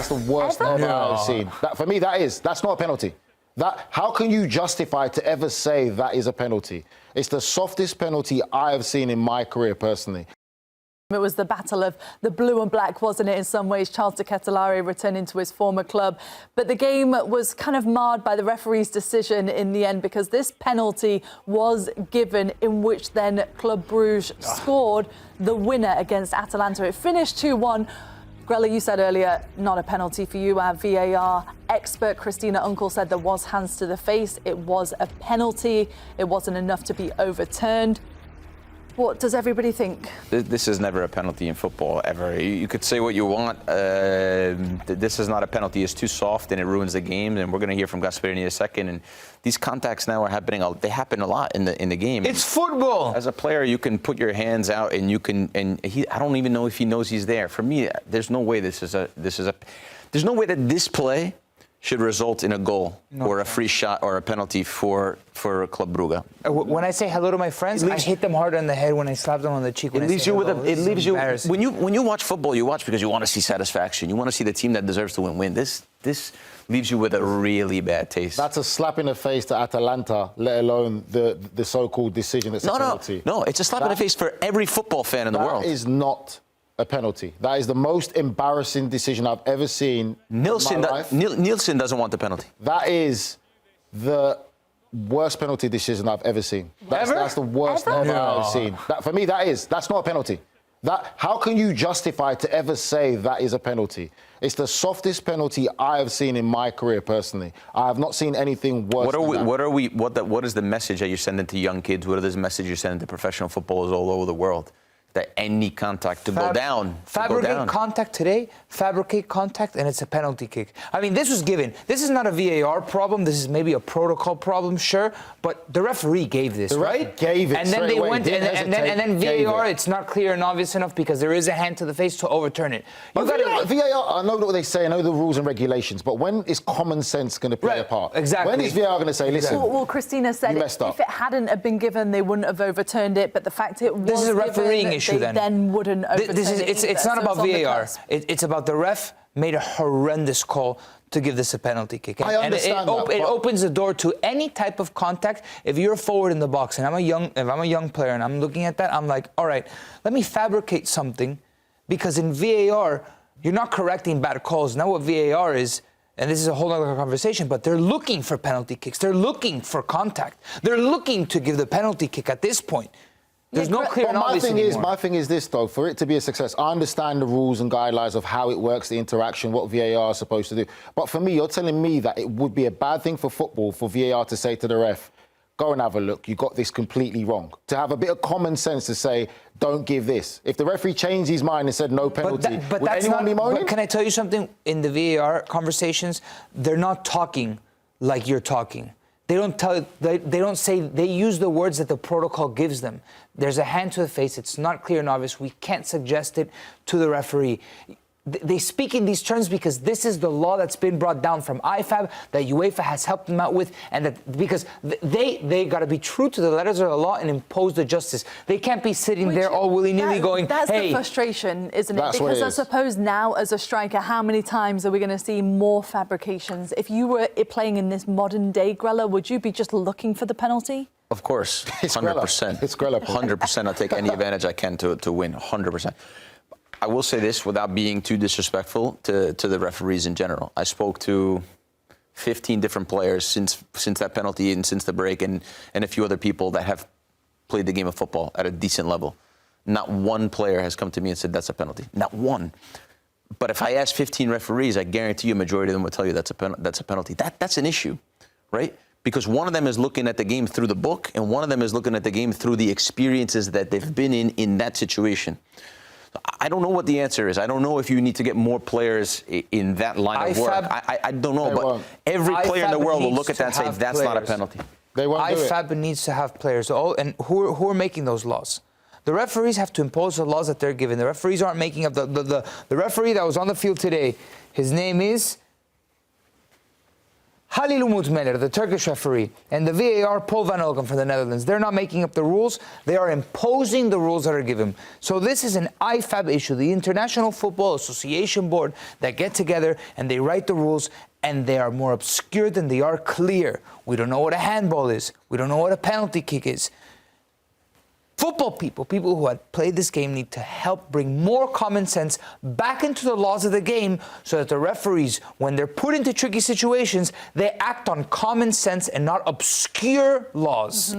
That's the worst ever I've seen. For me, that's not a penalty. How can you justify to ever say that is a penalty? It's the softest penalty I have seen in my career, personally. It was the battle of the blue and black, wasn't it, in some ways? Charles de Ketelaere returning to his former club. But the game was kind of marred by the referee's decision in the end, because this penalty was given in which then Club Brugge scored the winner against Atalanta. It finished 2-1. Grella, you said earlier, not a penalty for you. Our VAR expert, Christina Unkel, said there was hands to the face. It was a penalty. It wasn't enough to be overturned. What does everybody think? This is never a penalty in football, ever. You could say what you want. This is not a penalty. It's too soft and it ruins the game. And we're going to hear from Gasperini in a second. And these contacts now are happening. They happen a lot in the game. It's football. As a player, you can put your hands out and you can. I don't even know if he knows he's there. For me, there's no way there's no way that this play should result in a goal or a free shot or a penalty for Club Brugge. When I say hello to my friends, I hit them hard on the head when I slap them on the cheek. It leaves you with when you watch football, you watch because you want to see satisfaction. You want to see the team that deserves to win. This leaves you with a really bad taste. That's a slap in the face to Atalanta, let alone the so-called decision that's a penalty. No, it's a slap in the face for every football fan in the world. That is not a penalty. That is the most embarrassing decision I've ever seen in my life. Nielsen doesn't want the penalty. That is the worst penalty decision I've ever seen. That's the worst ever I've seen. For me, that's not a penalty. How can you justify to ever say that is a penalty? It's the softest penalty I have seen in my career, personally. I have not seen anything worse than that. What is the message that you're sending to young kids? What is the message you're sending to professional footballers all over the world? That any contact to go down. Fabricate contact today, fabricate contact, and it's a penalty kick. I mean, this was given. This is not a VAR problem. This is maybe a protocol problem, sure. But the referee gave this, right? Gave it. And then they went, and then VAR, it's not clear and obvious enough because there is a hand to the face to overturn it. VAR, I know what they say, I know the rules and regulations, but when is common sense going to play a part? Exactly. When is VAR going to say, listen, well, Christina said if it hadn't have been given, they wouldn't have overturned it. But the fact it was this is a refereeing issue. Then wouldn't overturn it's not about VAR. It's about the ref made a horrendous call to give this a penalty kick. I understand it opens the door to any type of contact. If you're forward in the box and if I'm a young player and I'm looking at that, I'm like, all right, let me fabricate something, because in VAR, you're not correcting bad calls. Now what VAR is, and this is a whole other conversation, but they're looking for penalty kicks. They're looking for contact. They're looking to give the penalty kick at this point. There's no clear and obvious anymore. My thing is this, though. For it to be a success, I understand the rules and guidelines of how it works, the interaction, what VAR is supposed to do. But for me, you're telling me that it would be a bad thing for football for VAR to say to the ref, go and have a look, you got this completely wrong. To have a bit of common sense to say, don't give this. If the referee changed his mind and said no penalty, would anyone be moaning? But can I tell you something? In the VAR conversations, they're not talking like you're talking. They don't say, they use the words that the protocol gives them. There's a hand to the face. It's not clear and obvious. We can't suggest it to the referee. They speak in these terms because this is the law that's been brought down from IFAB that UEFA has helped them out with, and that because they got to be true to the letters of the law and impose the justice. They can't be sitting there all willy-nilly going, that's the frustration, isn't it? Because I suppose now, as a striker, how many times are we going to see more fabrications? If you were playing in this modern day, Grella, would you be just looking for the penalty? Of course, 100%. It's Grella. 100%. I'll take any advantage I can to win, 100%. I will say this without being too disrespectful to the referees in general. I spoke to 15 different players since that penalty and since the break, and a few other people that have played the game of football at a decent level. Not one player has come to me and said that's a penalty. Not one. But if I ask 15 referees, I guarantee you a majority of them will tell you that's a penalty. That's an issue, right? Because one of them is looking at the game through the book, and one of them is looking at the game through the experiences that they've been in that situation. I don't know what the answer is. I don't know if you need to get more players in that line of work. I don't know, but every player in the world will look at that and say, that's not a penalty. They won't do it. IFAB needs to have players. And who are making those laws? The referees have to impose the laws that they're given. The referees aren't making up the referee that was on the field today. His name is Halil Umut Meler, the Turkish referee, and the VAR, Paul van Olgen from the Netherlands, they're not making up the rules. They are imposing the rules that are given. So this is an IFAB issue, the International Football Association Board, that get together and they write the rules, and they are more obscure than they are clear. We don't know what a handball is. We don't know what a penalty kick is. Football people who had played this game, need to help bring more common sense back into the laws of the game so that the referees, when they're put into tricky situations, they act on common sense and not obscure laws.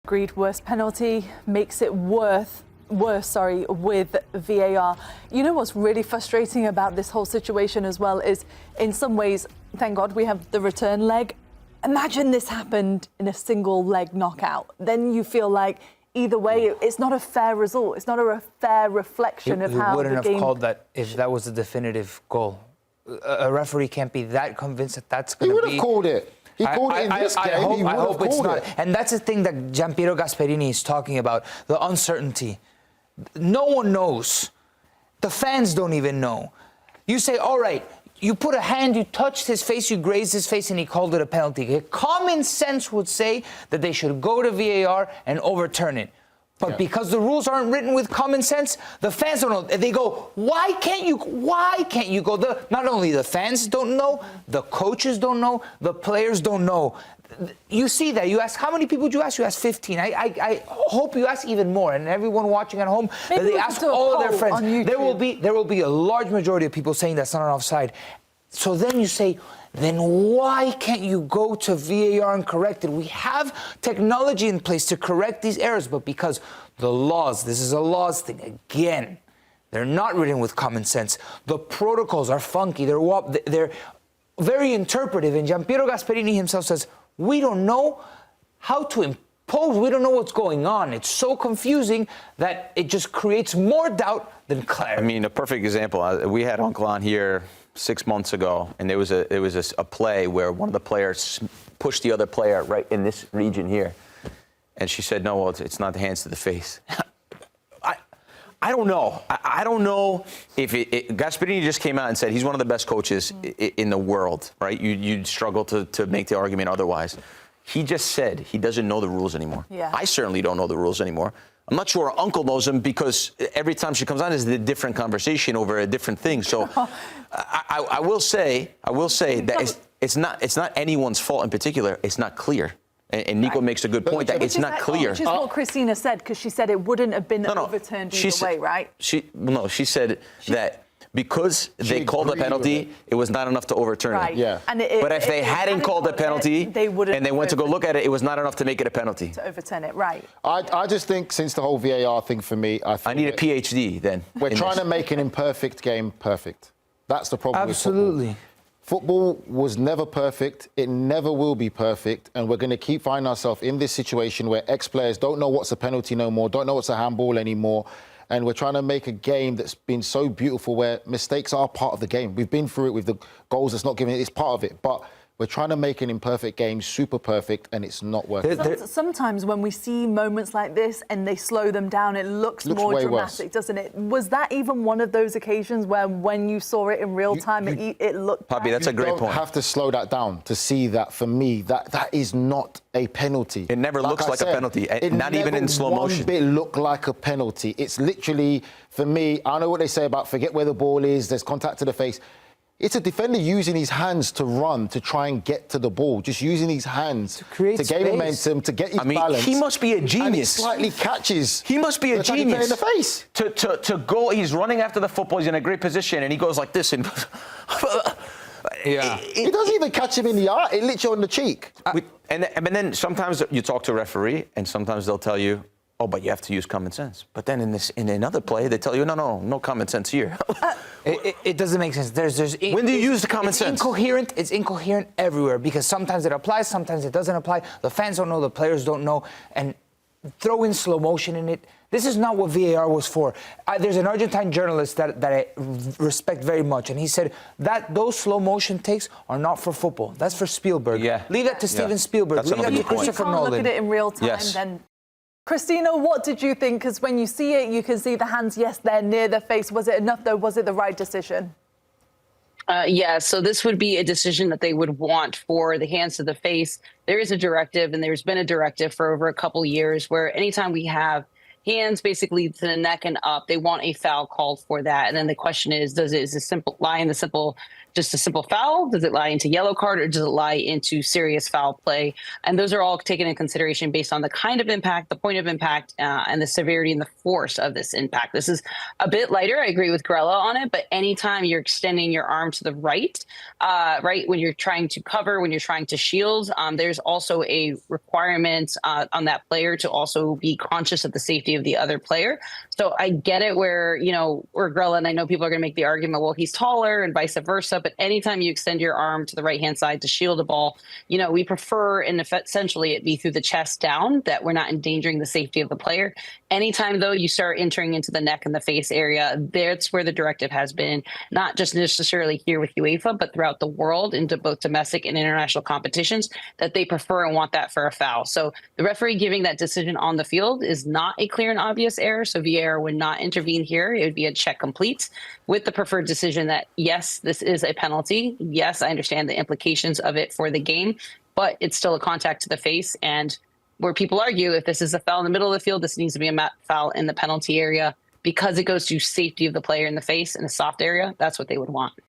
Agreed, worst penalty makes it worse, with VAR. You know what's really frustrating about this whole situation as well is, in some ways, thank God we have the return leg. Imagine this happened in a single leg knockout. Then you feel like either way, it's not a fair result. It's not a fair reflection of how the game... You wouldn't have called that if that was a definitive goal. A referee can't be that convinced that that's going to be... He would have called it. He called it in this game. I hope it's not. And that's the thing that Giampiero Gasperini is talking about, the uncertainty. No one knows. The fans don't even know. You say, all right, you put a hand, you touched his face, you grazed his face, and he called it a penalty. Common sense would say that they should go to VAR and overturn it. But because the rules aren't written with common sense, the fans don't know. They go, why can't you go? Not only the fans don't know, the coaches don't know, the players don't know. You see that. You ask, how many people did you ask? You asked 15. I hope you ask even more. And everyone watching at home, that they ask all of their friends. There will be a large majority of people saying that's not an offside. So then you say, then why can't you go to VAR and correct it? We have technology in place to correct these errors, but because the laws, this is a laws thing again, they're not written with common sense. The protocols are funky. They're very interpretive. And Giampiero Gasperini himself says, we don't know how to impose. We don't know what's going on. It's so confusing that it just creates more doubt than clarity. I mean, a perfect example. We had Unkel on here 6 months ago, and there was a play where one of the players pushed the other player right in this region here, and she said, "No, well, it's not the hands to the face." I don't know. I don't know if Gasperini just came out and said he's one of the best coaches in the world, right? You'd struggle to make the argument otherwise. He just said he doesn't know the rules anymore. Yeah. I certainly don't know the rules anymore. I'm not sure Uncle knows them, because every time she comes on is a different conversation over a different thing. So I will say that it's not anyone's fault in particular. It's not clear. And Nico makes a good point that it's not clear. Which is what Christina said, because she said it wouldn't have been overturned either way, right? She said that because they called a penalty, it was not enough to overturn it. Yeah. But if they hadn't called a penalty and they went to go look at it, it was not enough to make it a penalty. To overturn it, right. I just think since the whole VAR thing for me, I need a PhD then. We're trying to make an imperfect game perfect. That's the problem. Absolutely. Football was never perfect. It never will be perfect. And we're going to keep finding ourselves in this situation where ex-players don't know what's a penalty no more, don't know what's a handball anymore. And we're trying to make a game that's been so beautiful where mistakes are part of the game. We've been through it with the goals that's not giving it. It's part of it. But we're trying to make an imperfect game super perfect, and it's not working. Sometimes when we see moments like this and they slow them down, it looks more dramatic, doesn't it? Was that even one of those occasions where when you saw it in real time, it looked Papi, that's a great point. You have to slow that down to see that, for me, that is not a penalty. It never looks like a penalty, not even in slow motion. It never one bit look like a penalty. It's literally, for me, I know what they say about forget where the ball is, there's contact to the face. It's a defender using his hands to run, to try and get to the ball, just using his hands to gain momentum, to get his balance. He must be a genius. And he slightly catches. He must be a genius. In the face. To go, he's running after the football, he's in a great position, and he goes like this. And yeah. He doesn't even catch him in the eye, it literally on the cheek. And then sometimes you talk to a referee, and sometimes they'll tell you, oh, but you have to use common sense. But then in another play, they tell you, no common sense here. It doesn't make sense. When do you use the common sense? It's incoherent everywhere, because sometimes it applies, sometimes it doesn't apply. The fans don't know, the players don't know, and throw in slow motion in it. This is not what VAR was for. There's an Argentine journalist that I respect very much, and he said that those slow motion takes are not for football. That's for Spielberg. Yeah. Leave that to Steven Spielberg. Leave that to Christopher Nolan. Look at it in real time, then. Christina, what did you think? Because when you see it, you can see the hands. Yes, they're near the face. Was it enough, though? Was it the right decision? Yeah, so this would be a decision that they would want for the hands to the face. There is a directive, and there's been a directive for over a couple years where anytime we have hands basically to the neck and up, they want a foul called for that. And then the question is, is a simple lie in the simple, just a simple foul? Does it lie into yellow card, or does it lie into serious foul play? And those are all taken in consideration based on the kind of impact, the point of impact, and the severity and the force of this impact. This is a bit lighter. I agree with Grella on it, but anytime you're extending your arm to the right, when you're trying to cover, when you're trying to shield, there's also a requirement on that player to also be conscious of the safety of the other player. So I get it where Grella, and I know people are going to make the argument, well, he's taller and vice versa, but anytime you extend your arm to the right-hand side to shield a ball, we prefer, and essentially it be through the chest down, that we're not endangering the safety of the player. Anytime, though, you start entering into the neck and the face area, that's where the directive has been, not just necessarily here with UEFA, but throughout the world into both domestic and international competitions, that they prefer and want that for a foul. So the referee giving that decision on the field is not a clear and obvious error, so VAR would not intervene here. It would be a check complete with the preferred decision that, yes, this is a penalty. Yes, I understand the implications of it for the game, but it's still a contact to the face. And where people argue, if this is a foul in the middle of the field, this needs to be a foul in the penalty area, because it goes to safety of the player in the face in a soft area. That's what they would want.